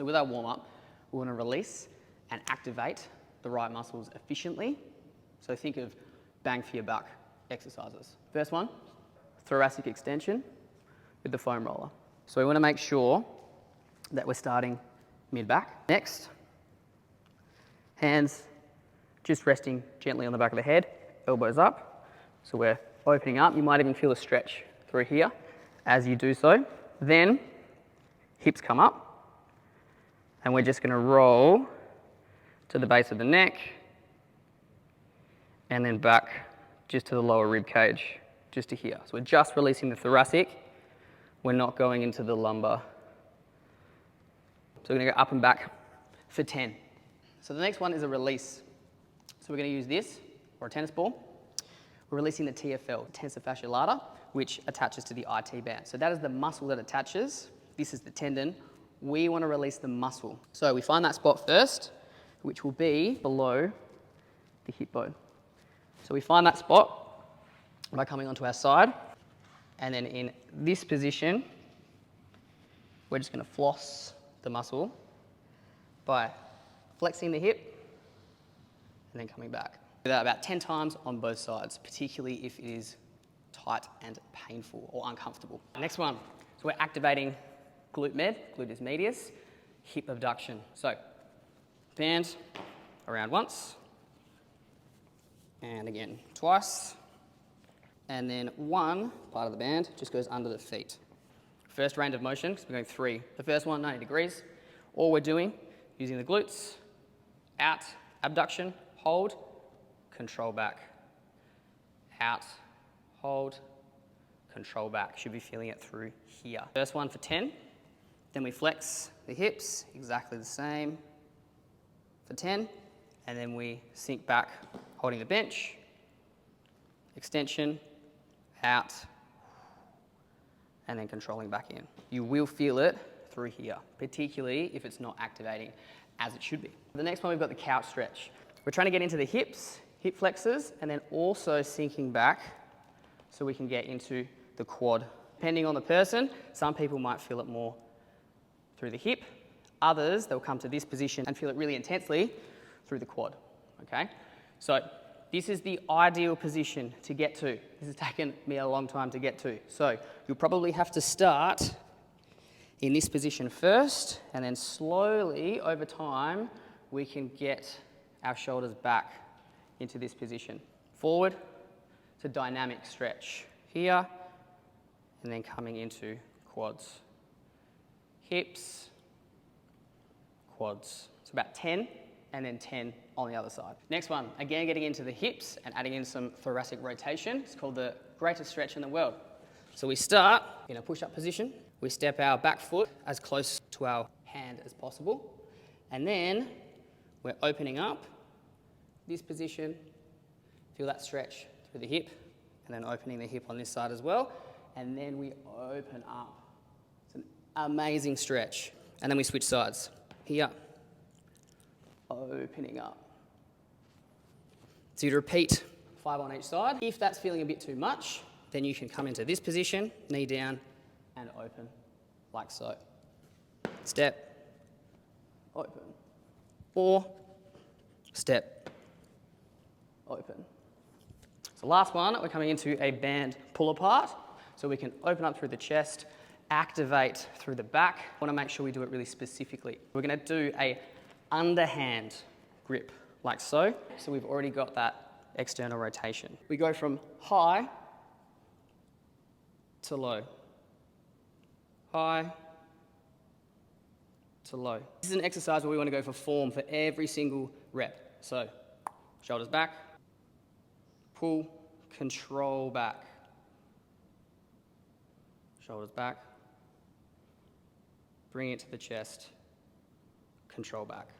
So with our warm-up, we want to release and activate the right muscles efficiently. So think of bang for your buck exercises. First one, thoracic extension with the foam roller. So we want to make sure that we're starting mid-back. Next, hands just resting gently on the back of the head, elbows up. So we're opening up. You might even feel a stretch through here as you do so. Then hips come up, and we're just going to roll to the base of the neck and then back just to the lower rib cage, just to here. So we're just releasing the thoracic. We're not going into the lumbar. So we're going to go up and back for 10. So the next one is a release. So we're going to use this, or a tennis ball. We're releasing the TFL, tensor fascia lata, which attaches to the IT band. So that is the muscle that attaches. This is the tendon. We want to release the muscle. So we find that spot first, which will be below the hip bone. So we find that spot by coming onto our side, and then in this position, we're just going to floss the muscle by flexing the hip and then coming back. Do that about 10 times on both sides, particularly if it is tight and painful or uncomfortable. Next one, so we're activating glute med, gluteus medius, hip abduction. So band around once, and again twice, and then one part of the band just goes under the feet. First range of motion, because we're going 3. The first one, 90 degrees. All we're doing, using the glutes, out, abduction, hold, control back. Out, hold, control back. Should be feeling it through here. First one for 10. Then we flex the hips, exactly the same for 10. And then we sink back, holding the bench. Extension, out, and then controlling back in. You will feel it through here, particularly if it's not activating as it should be. The next one, we've got the couch stretch. We're trying to get into the hips, hip flexors, and then also sinking back so we can get into the quad. Depending on the person, some people might feel it more through the hip. Others, they'll come to this position and feel it really intensely through the quad, okay? So this is the ideal position to get to. This has taken me a long time to get to. So you'll probably have to start in this position first, and then slowly, over time, we can get our shoulders back into this position. Forward to dynamic stretch here, and then coming into quads. Hips, quads. It's about 10, and then 10 on the other side. Next one, again getting into the hips and adding in some thoracic rotation. It's called the greatest stretch in the world. So we start in a push-up position. We step our back foot as close to our hand as possible. And then we're opening up this position. Feel that stretch through the hip, and then opening the hip on this side as well. And then we open up. It's an amazing stretch. And then we switch sides. Here, opening up. So you repeat 5 on each side. If that's feeling a bit too much, then you can come into this position, knee down, and open, like so. Step, open. Or step, open. So last one, we're coming into a band pull apart. So we can open up through the chest, activate through the back. I want to make sure we do it really specifically. We're going to do a underhand grip, like so. So we've already got that external rotation. We go from high to low. High to low. This is an exercise where we want to go for form for every single rep. So shoulders back, pull, control back. Shoulders back, bring it to the chest, control back.